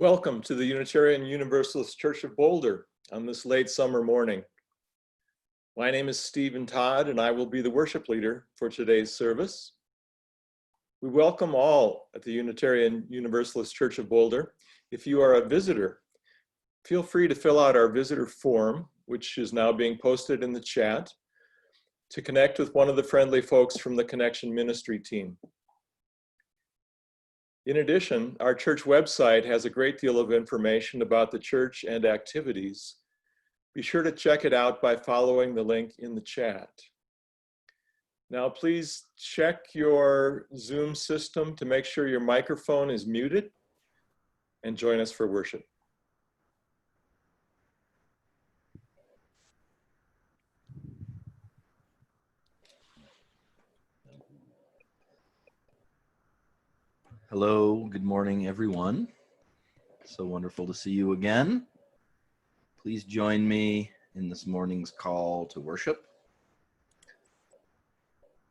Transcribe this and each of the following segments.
Welcome to the Unitarian Universalist Church of Boulder on this late summer morning. My name is Stephen Todd and I will be the worship leader for today's service. We welcome all at the Unitarian Universalist Church of Boulder. If you are a visitor, feel free to fill out our visitor form, which is now being posted in the chat, to connect with one of the friendly folks from the Connection Ministry team. In addition, our church website has a great deal of information about the church and activities. Be sure to check it out by following the link in the chat. Now, please check your Zoom system to make sure your microphone is muted and join us for worship. Hello, good morning, everyone. So wonderful to see you again. Please join me in this morning's call to worship.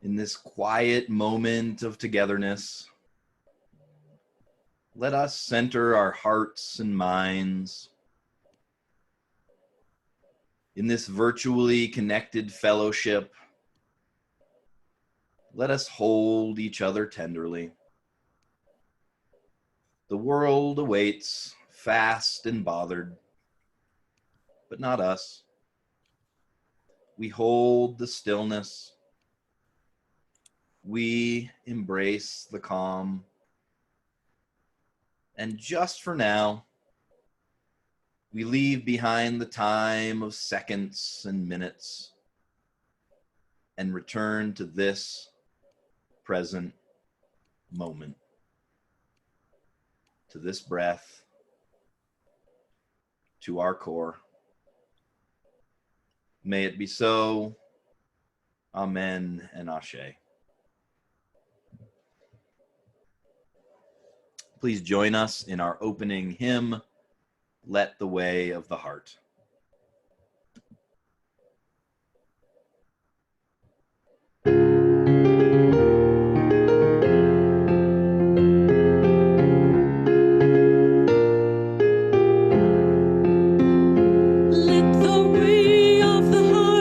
In this quiet moment of togetherness, let us center our hearts and minds. In this virtually connected fellowship, let us hold each other tenderly. The world awaits, fast and bothered, but not us. We hold the stillness. We embrace the calm. And just for now, we leave behind the time of seconds and minutes and return to this present moment. To this breath, to our core. May it be so. Amen and Ashe. Please join us in our opening hymn, Let the Way of the Heart. Let the way of the heart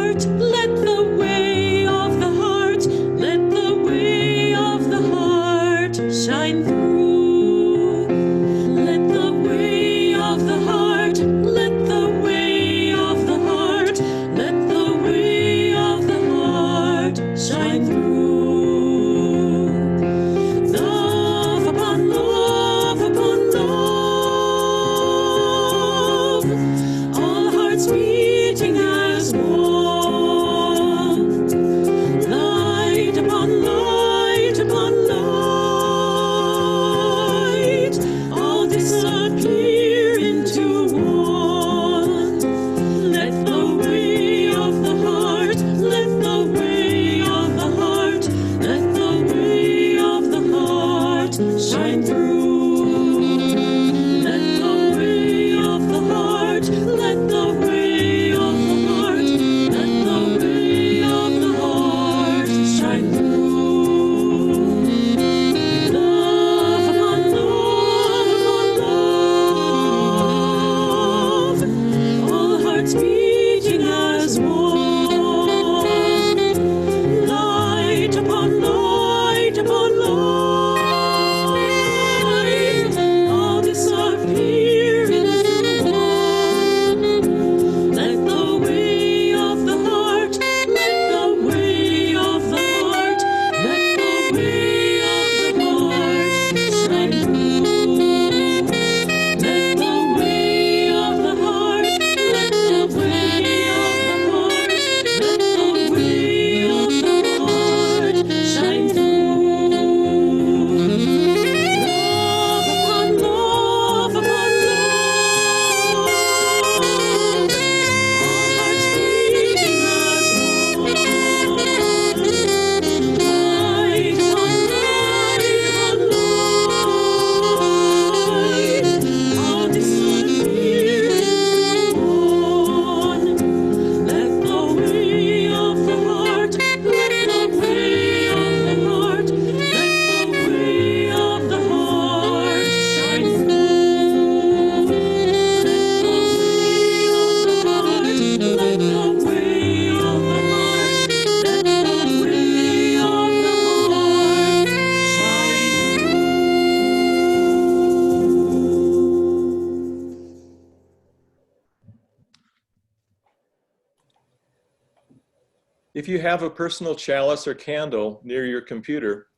If you have a personal chalice or candle near your computer,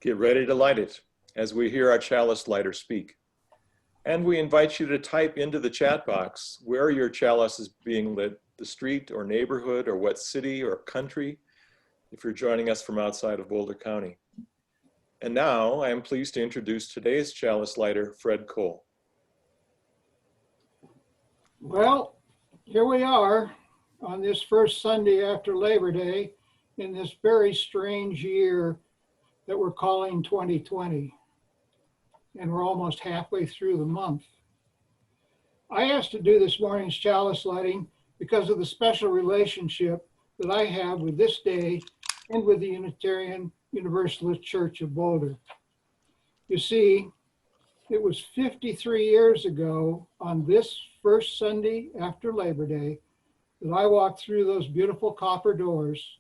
get ready to light it as we hear our chalice lighter speak. And we invite you to type into the chat box where your chalice is being lit, the street or neighborhood or what city or country, if you're joining us from outside of Boulder County. And now I am pleased to introduce today's chalice lighter, Fred Cole. Well, here we are on this first Sunday after Labor Day in this very strange year that we're calling 2020. And we're almost halfway through the month. I asked to do this morning's chalice lighting because of the special relationship that I have with this day and with the Unitarian Universalist Church of Boulder. You see, it was 53 years ago on this first Sunday after Labor Day that I walked through those beautiful copper doors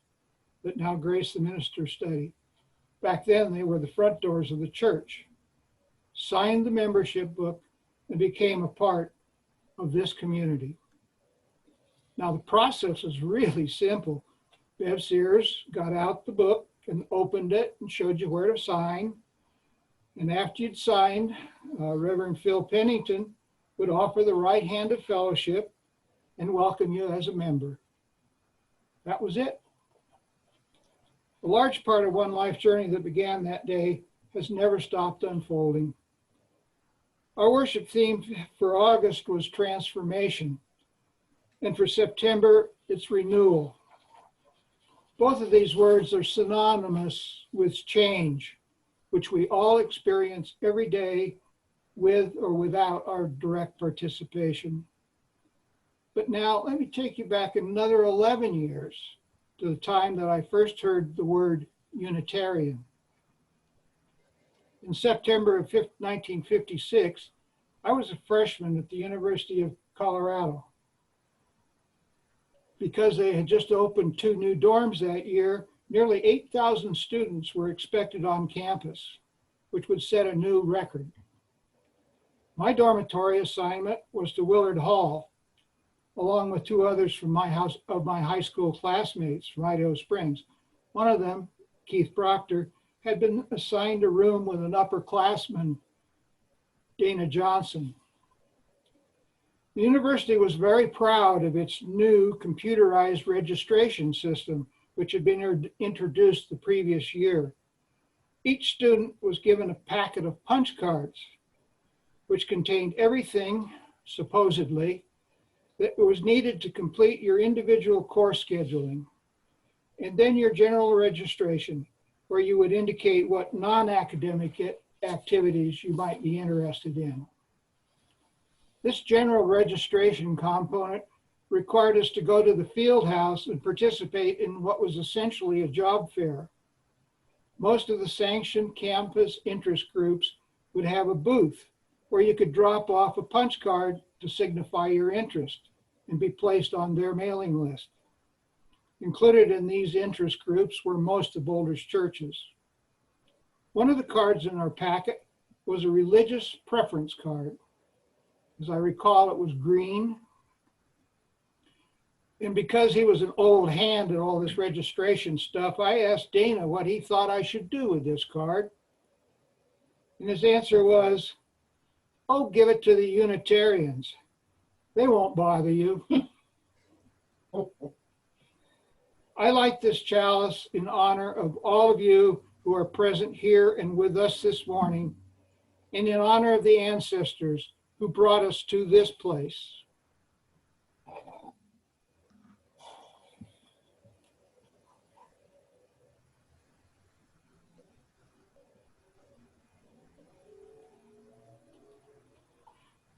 that now grace the minister's study. Back then, they were the front doors of the church. Signed the membership book, and became a part of this community. Now, the process is really simple. Bev Sears got out the book and opened it and showed you where to sign. And after you'd signed, Reverend Phil Pennington would offer the right hand of fellowship and welcome you as a member. That was it. A large part of one life journey that began that day has never stopped unfolding. Our worship theme for August was transformation, and for September, it's renewal. Both of these words are synonymous with change, which we all experience every day with or without our direct participation. But now let me take you back another 11 years to the time that I first heard the word Unitarian. In September of 1956, I was a freshman at the University of Colorado. Because they had just opened 2 new dorms that year, nearly 8,000 students were expected on campus, which would set a new record. My dormitory assignment was to Willard Hall, along with 2 others from my high school classmates from Idaho Springs. One of them, Keith Proctor, had been assigned a room with an upperclassman, Dana Johnson. The university was very proud of its new computerized registration system, which had been introduced the previous year. Each student was given a packet of punch cards, which contained everything, supposedly, that was needed to complete your individual course scheduling, and then your general registration, where you would indicate what non-academic activities you might be interested in. This general registration component required us to go to the field house and participate in what was essentially a job fair. Most of the sanctioned campus interest groups would have a booth where you could drop off a punch card to signify your interest and be placed on their mailing list. Included in these interest groups were most of Boulder's churches. One of the cards in our packet was a religious preference card. As I recall, it was green. And because he was an old hand at all this registration stuff, I asked Dana what he thought I should do with this card. And his answer was, oh, give it to the Unitarians. They won't bother you. I light this chalice in honor of all of you who are present here and with us this morning, and in honor of the ancestors who brought us to this place.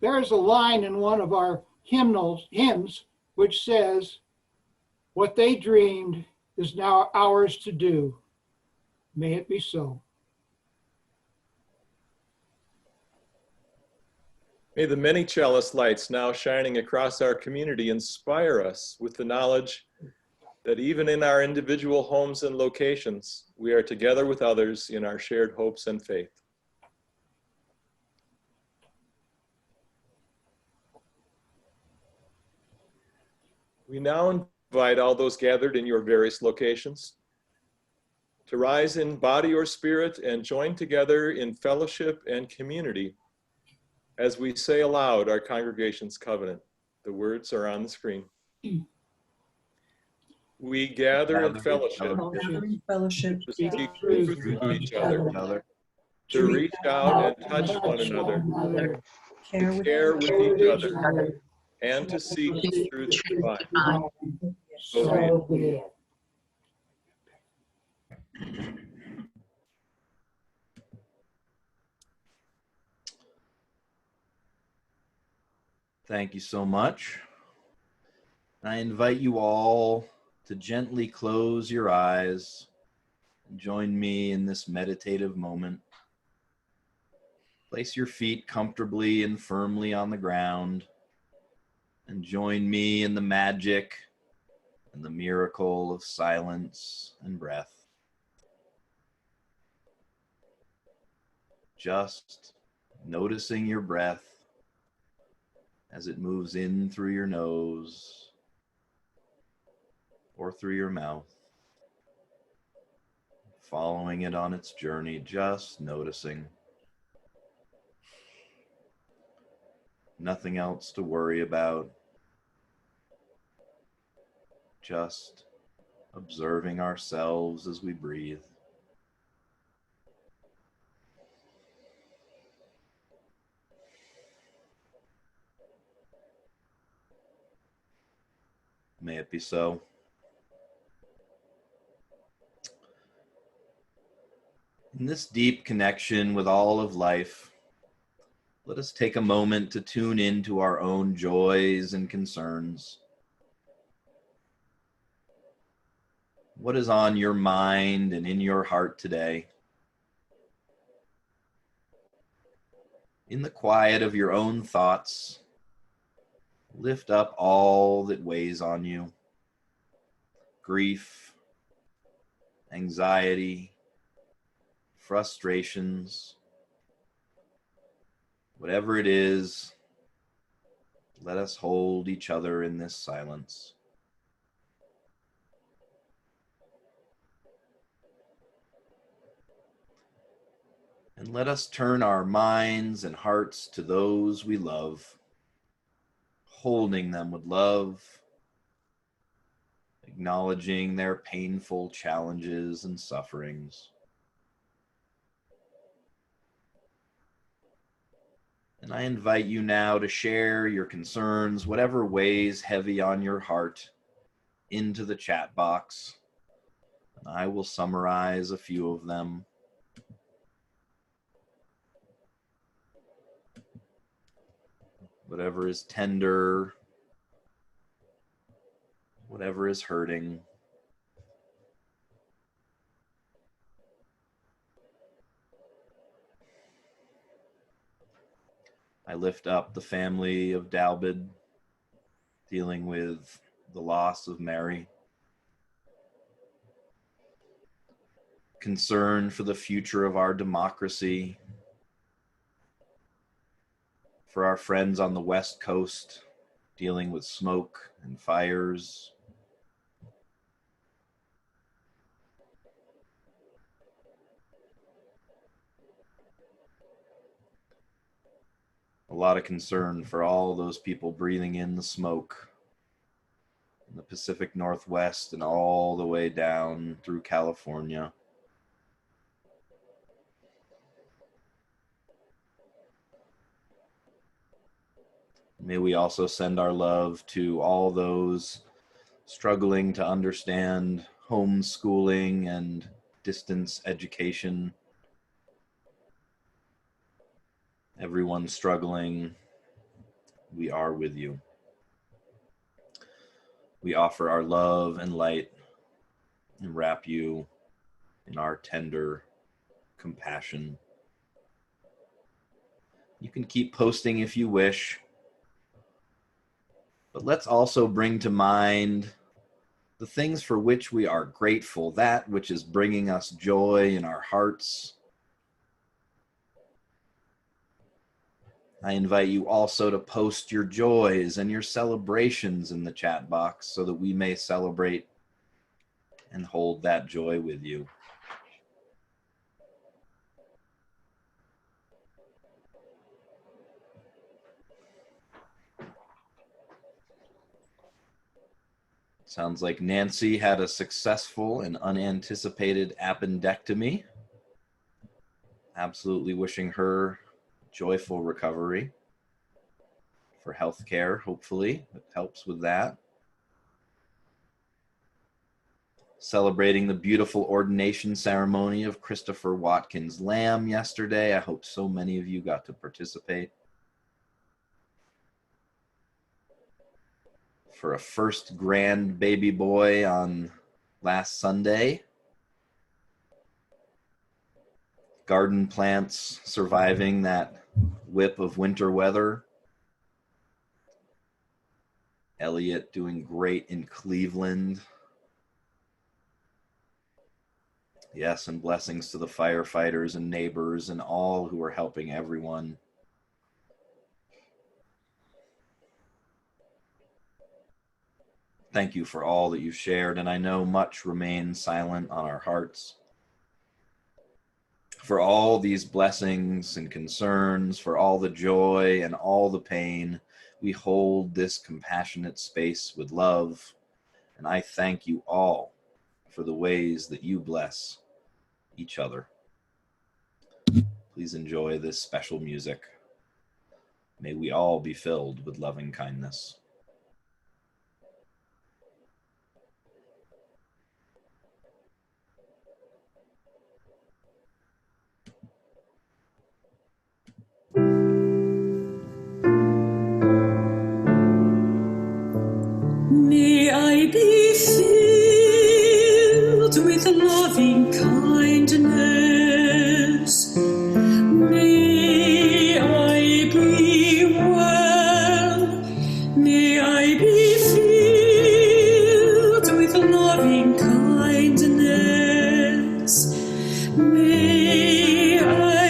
There is a line in one of our hymns which says, "What they dreamed is now ours to do. May it be so." May the many chalice lights now shining across our community inspire us with the knowledge that even in our individual homes and locations, we are together with others in our shared hopes and faith. We now invite all those gathered in your various locations to rise in body or spirit and join together in fellowship and community as we say aloud our congregation's covenant. The words are on the screen. We gather in fellowship Gathering fellowship, to speak truth to each other, Other. to reach out and touch one another, care to with care with each other, and to seek the truth divine. So be it. Thank you so much. I invite you all to gently close your eyes and join me in this meditative moment. Place your feet comfortably and firmly on the ground and join me in the magic and the miracle of silence and breath. Just noticing your breath as it moves in through your nose or through your mouth, following it on its journey, just noticing. Nothing else to worry about, just observing ourselves as we breathe. May it be so. In this deep connection with all of life, let us take a moment to tune into our own joys and concerns. What is on your mind and in your heart today? In the quiet of your own thoughts, lift up all that weighs on you. Grief, anxiety, frustrations, whatever it is, let us hold each other in this silence. And let us turn our minds and hearts to those we love, holding them with love, acknowledging their painful challenges and sufferings. And I invite you now to share your concerns, whatever weighs heavy on your heart, into the chat box. And I will summarize a few of them. Whatever is tender, whatever is hurting. I lift up the family of Dalbid, dealing with the loss of Mary. Concern for the future of our democracy. For our friends on the West Coast, dealing with smoke and fires. A lot of concern for all those people breathing in the smoke in the Pacific Northwest and all the way down through California. May we also send our love to all those struggling to understand homeschooling and distance education. Everyone struggling, we are with you. We offer our love and light and wrap you in our tender compassion. You can keep posting if you wish, but let's also bring to mind the things for which we are grateful, that which is bringing us joy in our hearts. I invite you also to post your joys and your celebrations in the chat box so that we may celebrate and hold that joy with you. Sounds like Nancy had a successful and unanticipated appendectomy. Absolutely wishing her joyful recovery. For healthcare, hopefully, it helps with that. Celebrating the beautiful ordination ceremony of Christopher Watkins Lamb yesterday. I hope so many of you got to participate. For a first grand baby boy on last Sunday. Garden plants surviving that whip of winter weather. Elliot doing great in Cleveland. Yes, and blessings to the firefighters and neighbors and all who are helping everyone. Thank you for all that you've shared, and I know much remains silent on our hearts. For all these blessings and concerns, for all the joy and all the pain, we hold this compassionate space with love, and I thank you all for the ways that you bless each other. Please enjoy this special music. May we all be filled with loving kindness. May I be filled with loving kindness. May I be well. May I be filled with loving kindness. May I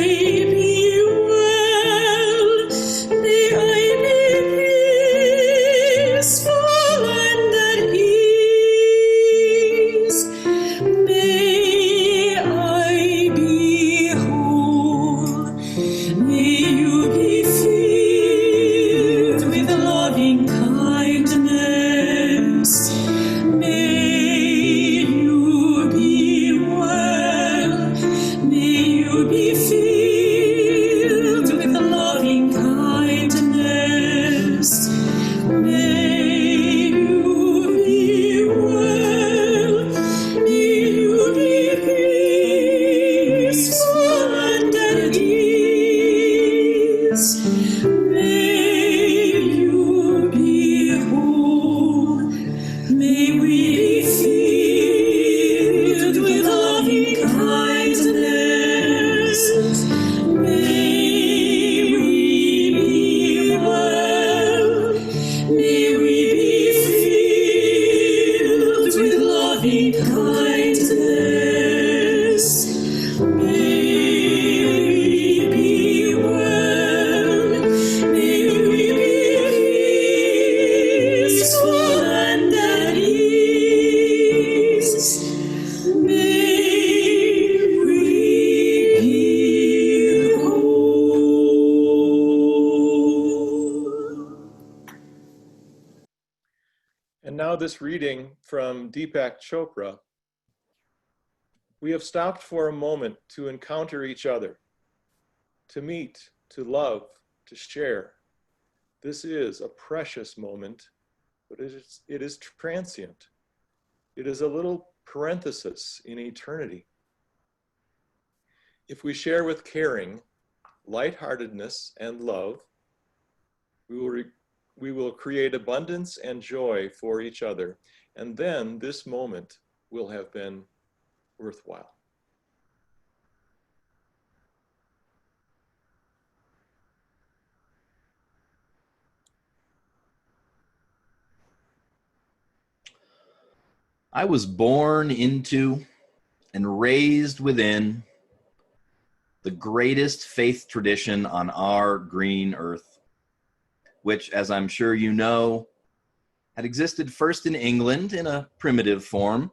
be well. May I be peaceful and at ease. May I be whole. May you be filled with loving kindness. May you be well. May you be filled with loving kindness. May you be well. May you be peaceful and at ease. May you be whole. May we be filled with loving kindness. May we be well. May we be filled with loving kindness. May we be well. May we be peaceful and at ease. May we be whole. And now this reading from Deepak Chopra. We have stopped for a moment to encounter each other, to meet, to love, to share. This is a precious moment, but it is transient. It is a little parenthesis in eternity. If we share with caring, lightheartedness, and love, we will create abundance and joy for each other, and then this moment will have been worthwhile. I was born into and raised within the greatest faith tradition on our green earth, which, as I'm sure you know, had existed first in England in a primitive form,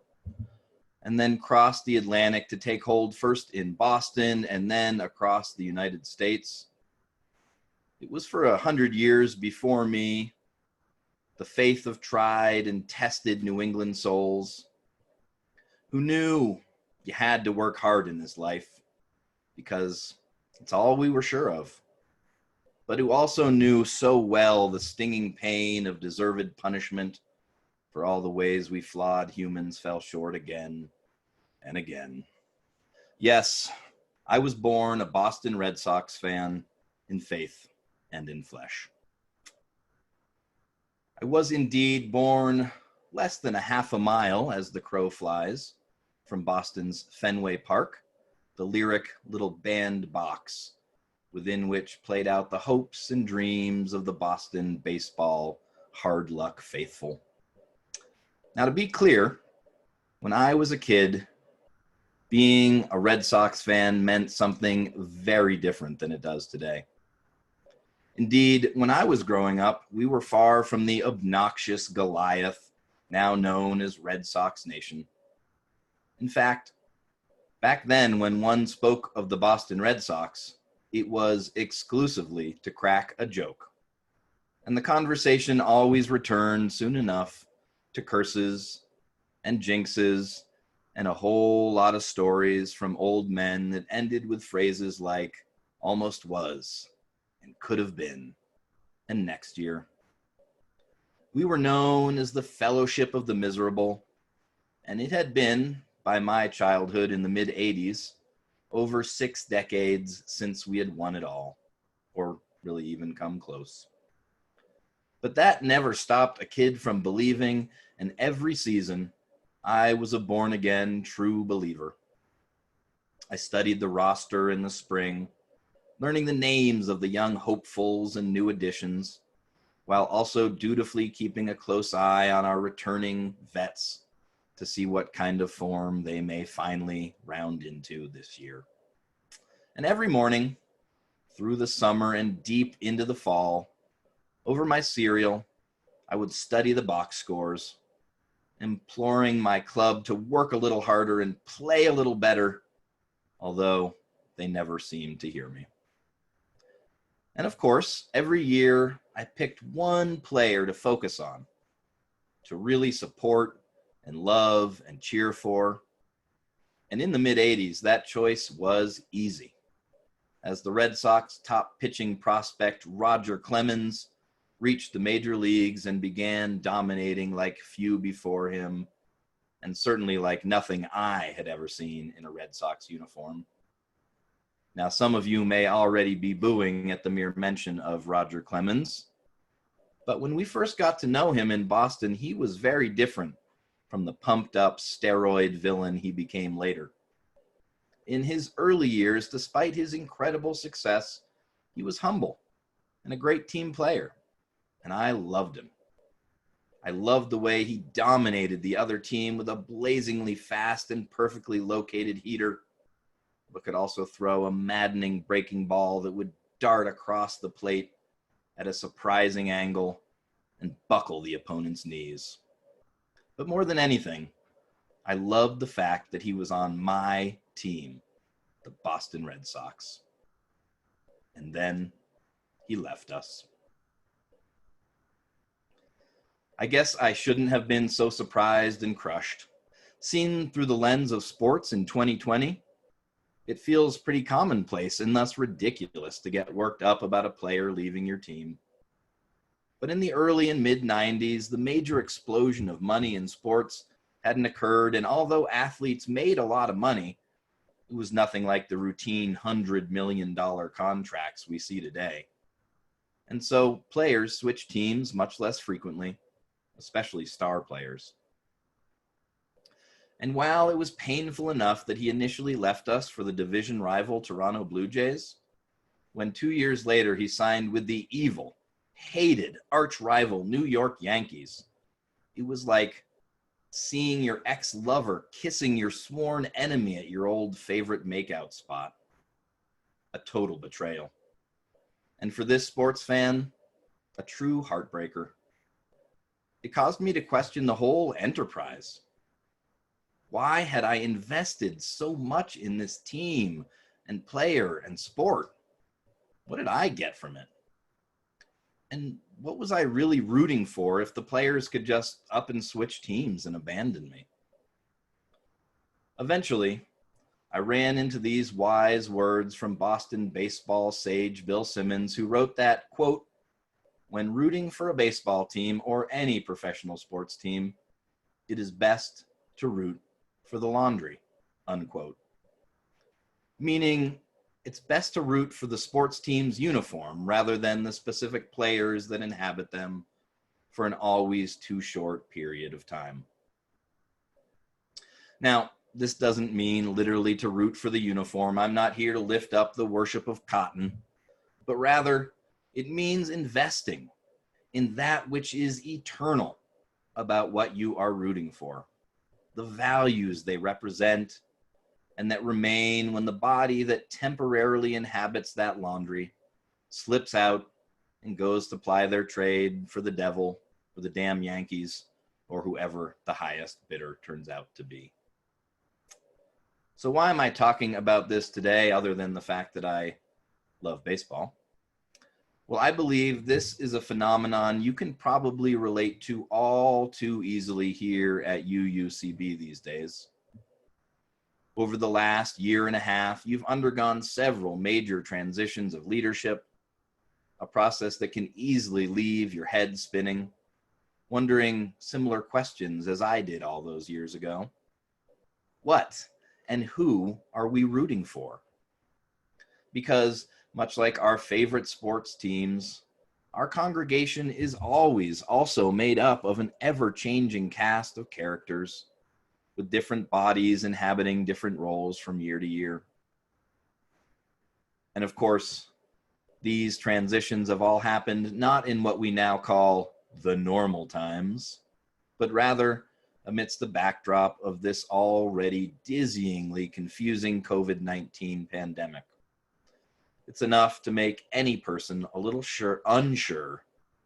and then crossed the Atlantic to take hold first in Boston and then across the United States. It was for 100 years before me, the faith of tried and tested New England souls who knew you had to work hard in this life because it's all we were sure of, but who also knew so well the stinging pain of deserved punishment for all the ways we flawed humans fell short again and again. Yes, I was born a Boston Red Sox fan in faith and in flesh. I was indeed born less than a half a mile as the crow flies from Boston's Fenway Park, the lyric little bandbox within which played out the hopes and dreams of the Boston baseball hard luck faithful. Now, to be clear, when I was a kid, being a Red Sox fan meant something very different than it does today. Indeed, when I was growing up, we were far from the obnoxious Goliath, now known as Red Sox Nation. In fact, back then when one spoke of the Boston Red Sox, it was exclusively to crack a joke. And the conversation always returned soon enough to curses and jinxes and a whole lot of stories from old men that ended with phrases like almost was and could have been and next year. We were known as the Fellowship of the Miserable, and it had been, by my childhood in the mid-'80s, over 6 decades since we had won it all, or really even come close. But that never stopped a kid from believing, and every season, I was a born-again true believer. I studied the roster in the spring, learning the names of the young hopefuls and new additions, while also dutifully keeping a close eye on our returning vets to see what kind of form they may finally round into this year. And every morning, through the summer and deep into the fall, over my cereal, I would study the box scores, imploring my club to work a little harder and play a little better, although they never seemed to hear me. And of course, every year I picked one player to focus on, to really support and love and cheer for. And in the mid-'80s, that choice was easy, as the Red Sox top pitching prospect Roger Clemens reached the major leagues and began dominating like few before him, and certainly like nothing I had ever seen in a Red Sox uniform. Now, some of you may already be booing at the mere mention of Roger Clemens, but when we first got to know him in Boston, he was very different from the pumped-up steroid villain he became later. In his early years, despite his incredible success, he was humble and a great team player, and I loved him. I loved the way he dominated the other team with a blazingly fast and perfectly located heater, but could also throw a maddening breaking ball that would dart across the plate at a surprising angle and buckle the opponent's knees. But more than anything, I loved the fact that he was on my team, the Boston Red Sox. And then he left us. I guess I shouldn't have been so surprised and crushed. Seen through the lens of sports in 2020, it feels pretty commonplace and thus ridiculous to get worked up about a player leaving your team. But in the early and mid-'90s, the major explosion of money in sports hadn't occurred, and although athletes made a lot of money, it was nothing like the routine $100 million contracts we see today. And so players switched teams much less frequently, especially star players. And while it was painful enough that he initially left us for the division rival Toronto Blue Jays, when 2 years later he signed with the evil, hated arch-rival New York Yankees, it was like seeing your ex-lover kissing your sworn enemy at your old favorite makeout spot. a total betrayal. And for this sports fan, a true heartbreaker. It caused me to question the whole enterprise. Why had I invested so much in this team and player and sport? What did I get from it? And what was I really rooting for if the players could just up and switch teams and abandon me? Eventually, I ran into these wise words from Boston baseball sage Bill Simmons, who wrote that, quote, "When rooting for a baseball team or any professional sports team, it is best to root for the laundry," unquote. Meaning, it's best to root for the sports team's uniform rather than the specific players that inhabit them for an always too short period of time. Now, this doesn't mean literally to root for the uniform. I'm not here to lift up the worship of cotton, but rather it means investing in that which is eternal about what you are rooting for, the values they represent, and that remain when the body that temporarily inhabits that laundry slips out and goes to ply their trade for the devil or the damn Yankees or whoever the highest bidder turns out to be. So why am I talking about this today other than the fact that I love baseball? Well, I believe this is a phenomenon you can probably relate to all too easily here at UUCB these days. Over the last year and a half, you've undergone several major transitions of leadership, a process that can easily leave your head spinning, wondering similar questions as I did all those years ago. What and who are we rooting for? Because much like our favorite sports teams, our congregation is always also made up of an ever-changing cast of characters with different bodies inhabiting different roles from year to year. And of course, these transitions have all happened not in what we now call the normal times, but rather amidst the backdrop of this already dizzyingly confusing COVID-19 pandemic. It's enough to make any person a little unsure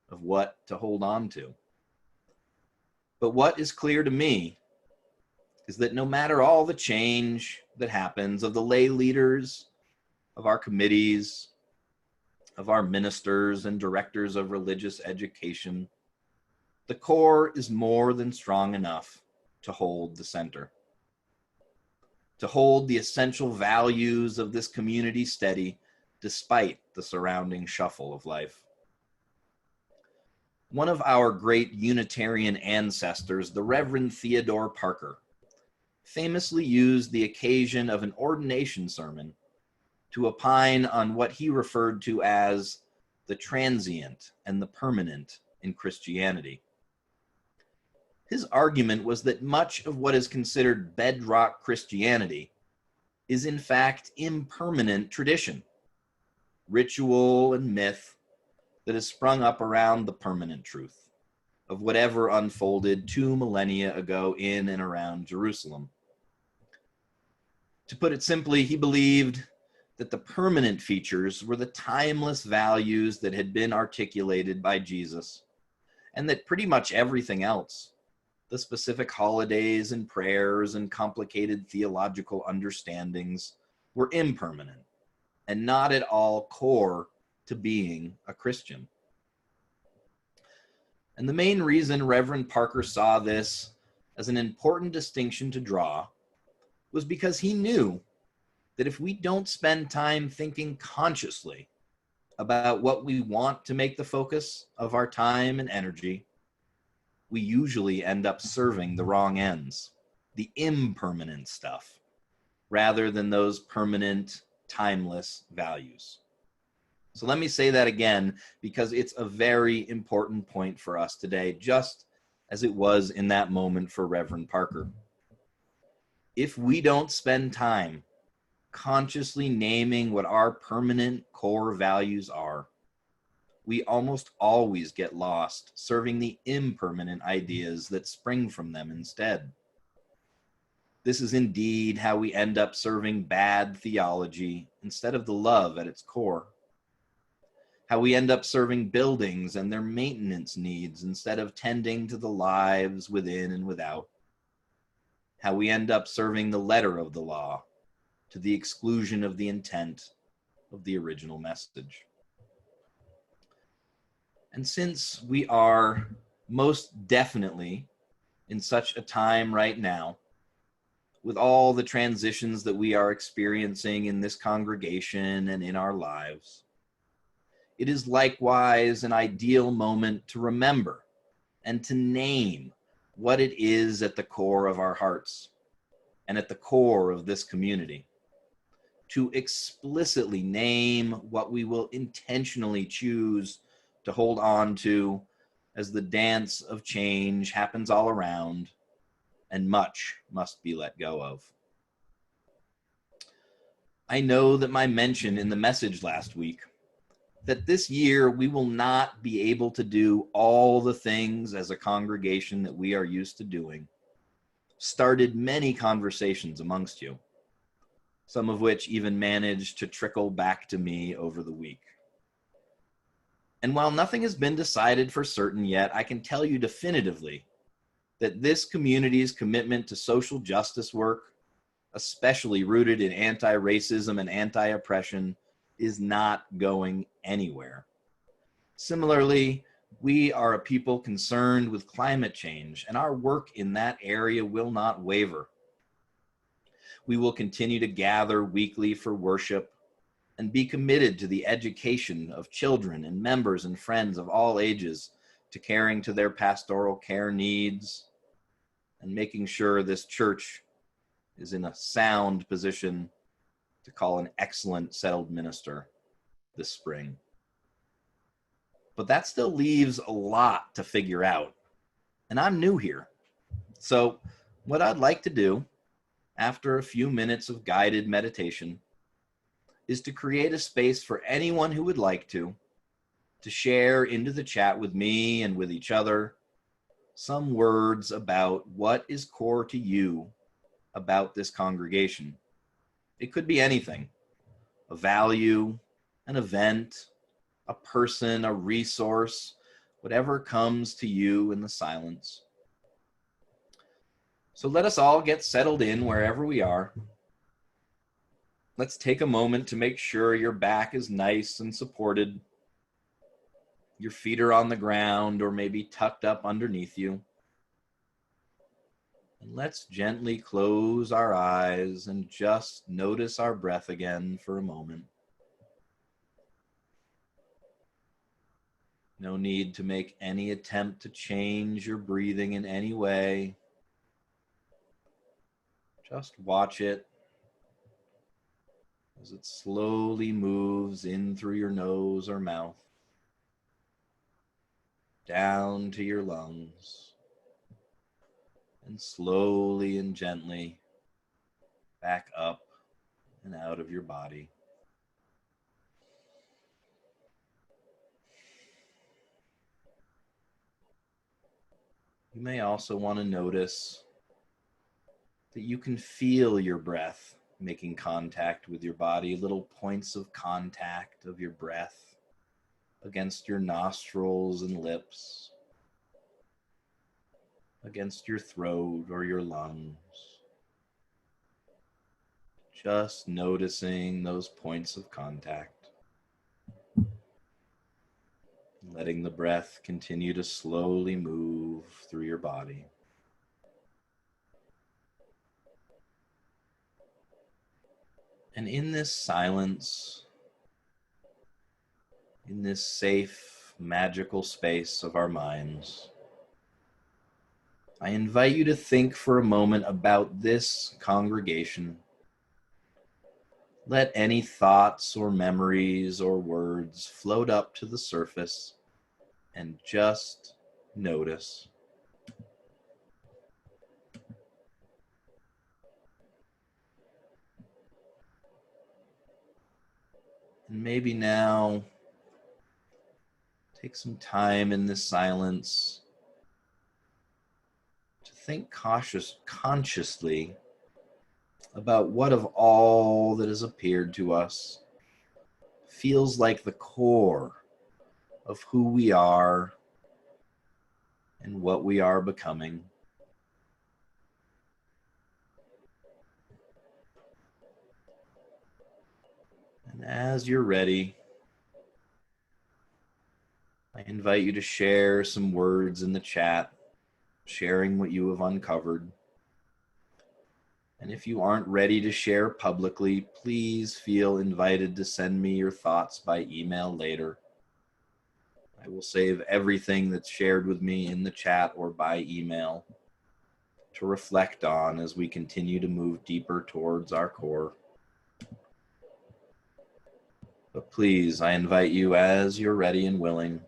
of what to hold on to. But what is clear to me is that no matter all the change that happens of the lay leaders, of our committees, of our ministers and directors of religious education, the core is more than strong enough to hold the center, to hold the essential values of this community steady despite the surrounding shuffle of life. One of our great Unitarian ancestors, the Reverend Theodore Parker, famously used the occasion of an ordination sermon to opine on what he referred to as the transient and the permanent in Christianity. His argument was that much of what is considered bedrock Christianity is in fact impermanent tradition, ritual and myth that has sprung up around the permanent truth of whatever unfolded 2 millennia ago in and around Jerusalem. To put it simply, he believed that the permanent features were the timeless values that had been articulated by Jesus, and that pretty much everything else, the specific holidays and prayers and complicated theological understandings, were impermanent and not at all core to being a Christian. And the main reason Reverend Parker saw this as an important distinction to draw was because he knew that if we don't spend time thinking consciously about what we want to make the focus of our time and energy, we usually end up serving the wrong ends, the impermanent stuff, rather than those permanent, timeless values. So let me say that again, because it's a very important point for us today, just as it was in that moment for Reverend Parker. If we don't spend time consciously naming what our permanent core values are, we almost always get lost serving the impermanent ideas that spring from them instead. This is indeed how we end up serving bad theology instead of the love at its core. How we end up serving buildings and their maintenance needs instead of tending to the lives within and without. How we end up serving the letter of the law to the exclusion of the intent of the original message. And since we are most definitely in such a time right now, with all the transitions that we are experiencing in this congregation and in our lives, it is likewise an ideal moment to remember and to name what it is at the core of our hearts and at the core of this community. To explicitly name what we will intentionally choose to hold on to as the dance of change happens all around and much must be let go of. I know that my mention in the message last week that this year we will not be able to do all the things as a congregation that we are used to doing started many conversations amongst you, some of which even managed to trickle back to me over the week. And while nothing has been decided for certain yet, I can tell you definitively that this community's commitment to social justice work, especially rooted in anti-racism and anti-oppression, is not going anywhere. Similarly, we are a people concerned with climate change, and our work in that area will not waver. We will continue to gather weekly for worship and be committed to the education of children and members and friends of all ages, to caring to their pastoral care needs and making sure this church is in a sound position to call an excellent settled minister this spring. But that still leaves a lot to figure out, and I'm new here. So what I'd like to do after a few minutes of guided meditation is to create a space for anyone who would like to share into the chat with me and with each other some words about what is core to you about this congregation. It could be anything: a value, an event, a person, a resource, whatever comes to you in the silence. So let us all get settled in wherever we are. Let's take a moment to make sure your back is nice and supported. Your feet are on the ground or maybe tucked up underneath you. And let's gently close our eyes and just notice our breath again for a moment. No need to make any attempt to change your breathing in any way. Just watch it as it slowly moves in through your nose or mouth, down to your lungs, and slowly and gently back up and out of your body. You may also want to notice that you can feel your breath making contact with your body, little points of contact of your breath against your nostrils and lips, against your throat or your lungs. Just noticing those points of contact. Letting the breath continue to slowly move through your body. And in this silence, in this safe, magical space of our minds, I invite you to think for a moment about this congregation. Let any thoughts or memories or words float up to the surface and just notice. And maybe now, take some time in this silence to think consciously about what of all that has appeared to us feels like the core of who we are and what we are becoming. And as you're ready, I invite you to share some words in the chat, sharing what you have uncovered. And if you aren't ready to share publicly, please feel invited to send me your thoughts by email later. I will save everything that's shared with me in the chat or by email to reflect on as we continue to move deeper towards our core. But please, I invite you, as you're ready and willing,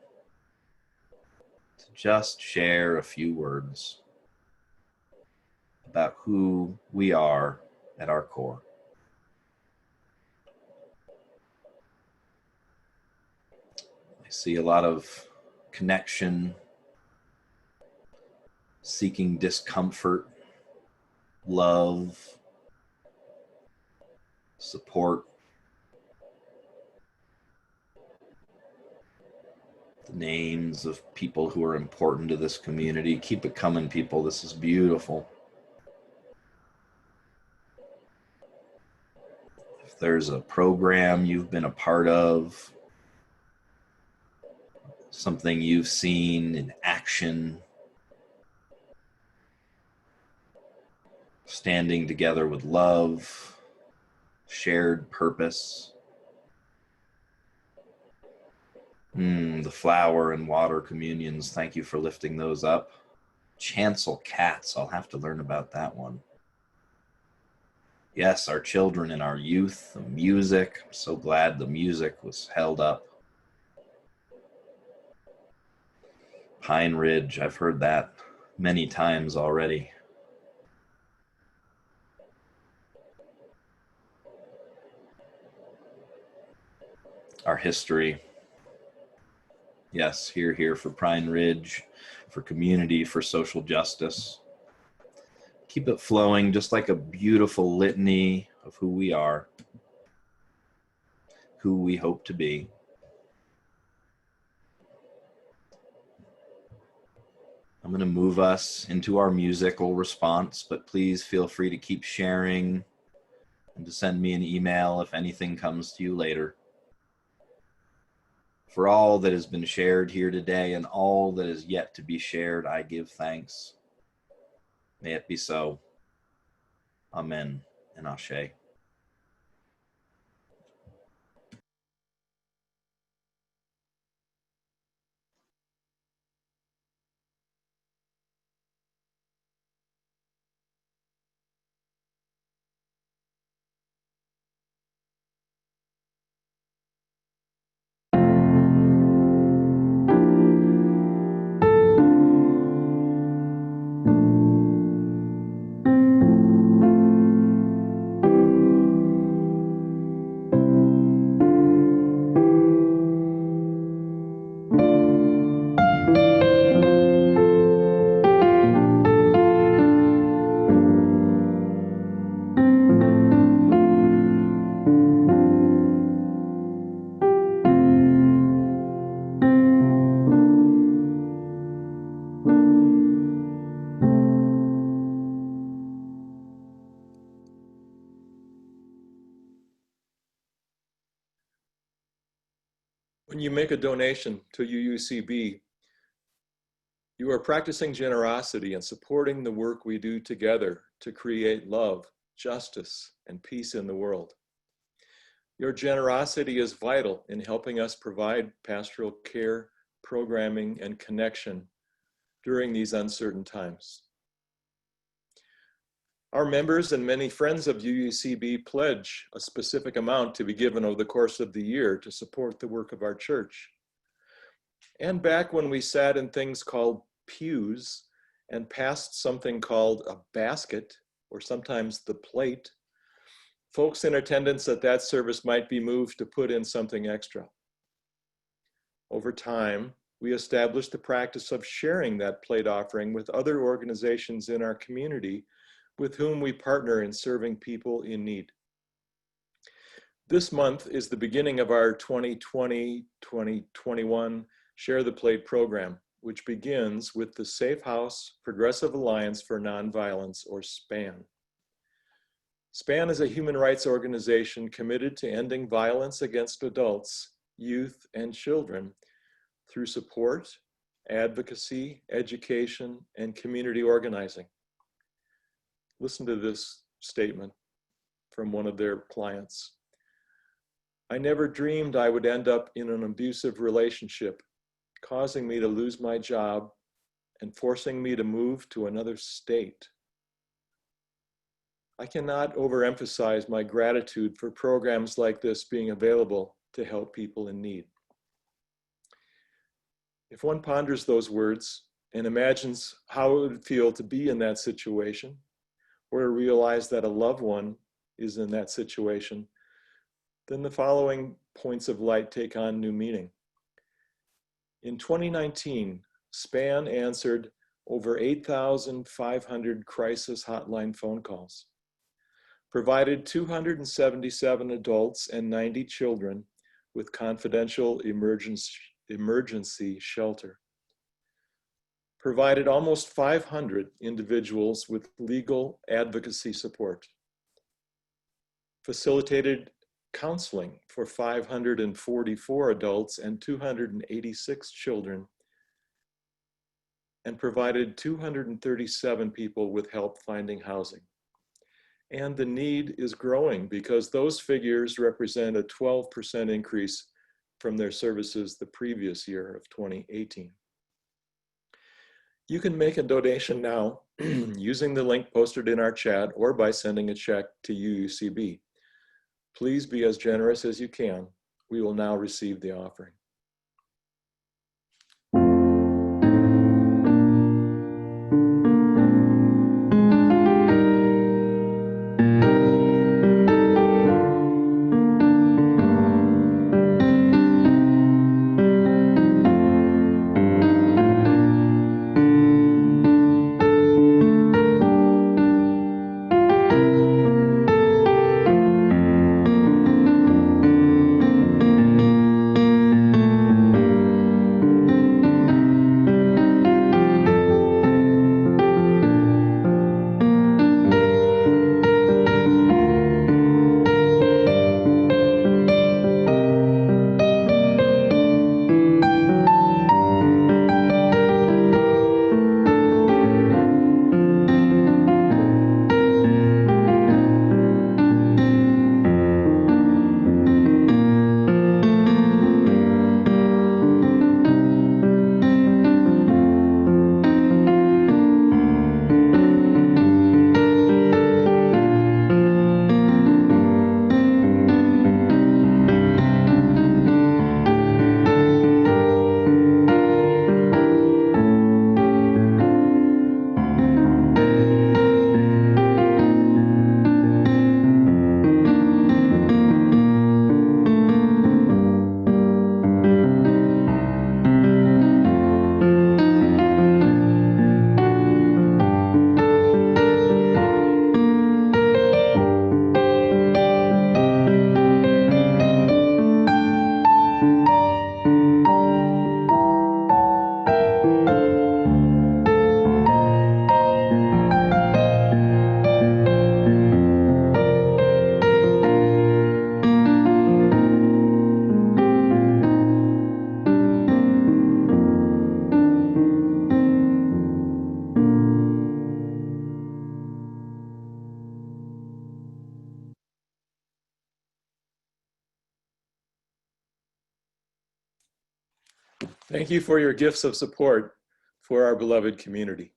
to just share a few words about who we are at our core. I see a lot of connection, seeking discomfort, love, support. The names of people who are important to this community. Keep it coming, people. This is beautiful. If there's a program you've been a part of, something you've seen in action, standing together with love, shared purpose. The flower and water communions, thank you for lifting those up. Chancel cats, I'll have to learn about that one. Yes, our children and our youth, the music. I'm so glad the music was held up. Pine Ridge, I've heard that many times already. Our history. Yes, here for Pine Ridge, for community, for social justice. Keep it flowing, just like a beautiful litany of who we are, who we hope to be. I'm going to move us into our musical response, but please feel free to keep sharing and to send me an email if anything comes to you later. For all that has been shared here today and all that is yet to be shared, I give thanks. May it be so. Amen and Ashe. When you make a donation to UUCB, you are practicing generosity and supporting the work we do together to create love, justice, and peace in the world. Your generosity is vital in helping us provide pastoral care, programming, and connection during these uncertain times. Our members and many friends of UUCB pledge a specific amount to be given over the course of the year to support the work of our church. And back when we sat in things called pews and passed something called a basket, or sometimes the plate, folks in attendance at that service might be moved to put in something extra. Over time, we established the practice of sharing that plate offering with other organizations in our community with whom we partner in serving people in need. This month is the beginning of our 2020-2021 Share the Plate program, which begins with the Safe House Progressive Alliance for Nonviolence, or SPAN. SPAN is a human rights organization committed to ending violence against adults, youth, and children through support, advocacy, education, and community organizing. Listen to this statement from one of their clients. I never dreamed I would end up in an abusive relationship, causing me to lose my job and forcing me to move to another state. I cannot overemphasize my gratitude for programs like this being available to help people in need. If one ponders those words and imagines how it would feel to be in that situation, or to realize that a loved one is in that situation, then the following points of light take on new meaning. In 2019, SPAN answered over 8,500 crisis hotline phone calls, provided 277 adults and 90 children with confidential emergency shelter, provided almost 500 individuals with legal advocacy support, facilitated counseling for 544 adults and 286 children, and provided 237 people with help finding housing. And the need is growing because those figures represent a 12% increase from their services the previous year of 2018. You can make a donation now using the link posted in our chat or by sending a check to UUCB. Please be as generous as you can. We will now receive the offering. Thank you for your gifts of support for our beloved community.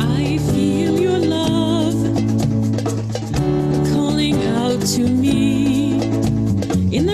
I feel your love calling out to me in the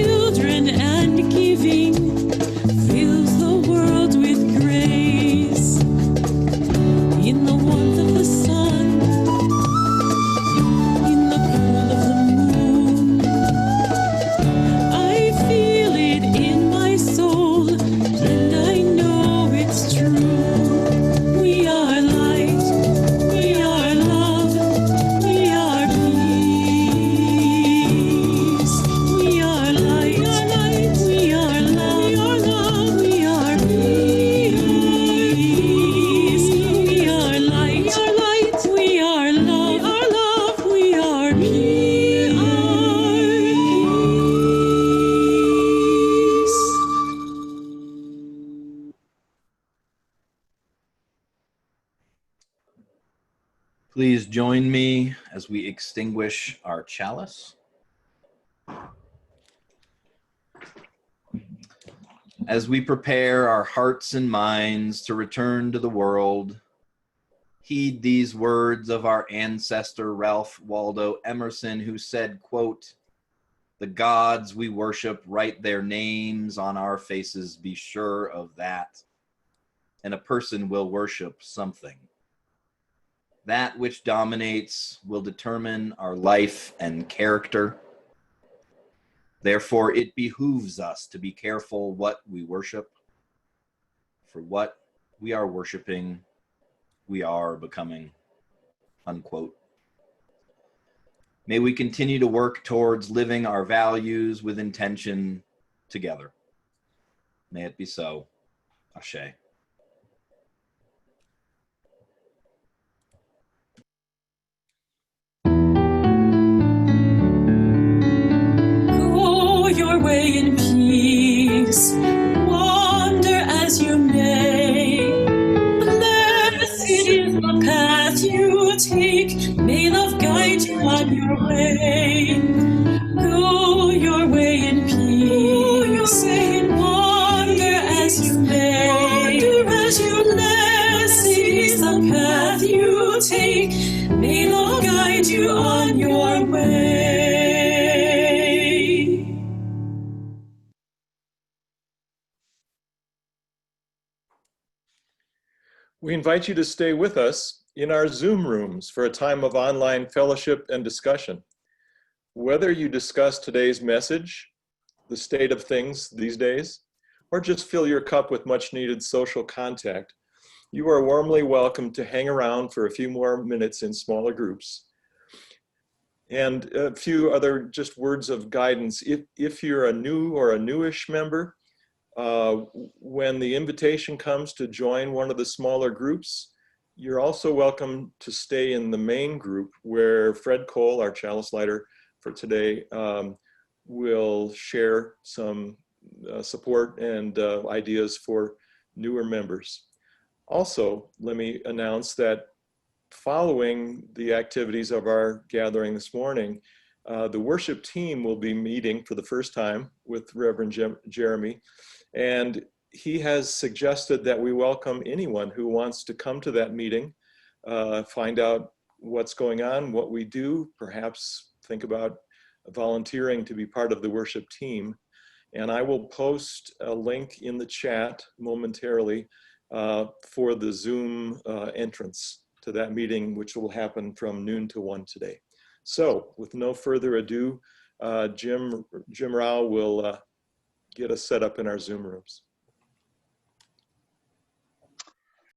children and giving fills the world with grace. In the warmth of the sun, in the cool of the moon, I feel it in my soul, and I know it's true. We are light, we are love, we are peace. We are light, we are love, we are peace. We are light, we are love, we are peace. Please join me as we extinguish our chalice. As we prepare our hearts and minds to return to the world, heed these words of our ancestor Ralph Waldo Emerson, who said, quote, "The gods we worship write their names on our faces, be sure of that. And a person will worship something. That which dominates will determine our life and character. Therefore, it behooves us to be careful what we worship. For what we are worshiping, we are becoming." Unquote. May we continue to work towards living our values with intention together. May it be so. Ashe. Go your way in peace, wander as you may. Blessed is the path you take, may love guide you on your way. Go your way in peace, wander as you may. Blessed is the path you take, may love guide you on your way. We invite you to stay with us in our Zoom rooms for a time of online fellowship and discussion. Whether you discuss today's message, the state of things these days, or just fill your cup with much needed social contact, you are warmly welcome to hang around for a few more minutes in smaller groups. And a few other just words of guidance. If you're a new or a newish member, when the invitation comes to join one of the smaller groups, you're also welcome to stay in the main group where Fred Cole, our chalice lighter for today, will share some support and ideas for newer members. Also, let me announce that following the activities of our gathering this morning, the worship team will be meeting for the first time with Reverend Jeremy. And he has suggested that we welcome anyone who wants to come to that meeting, find out what's going on, what we do, perhaps think about volunteering to be part of the worship team. And I will post a link in the chat momentarily for the Zoom entrance to that meeting, which will happen from noon to 1 today. So with no further ado, Jim Rao will get us set up in our Zoom rooms.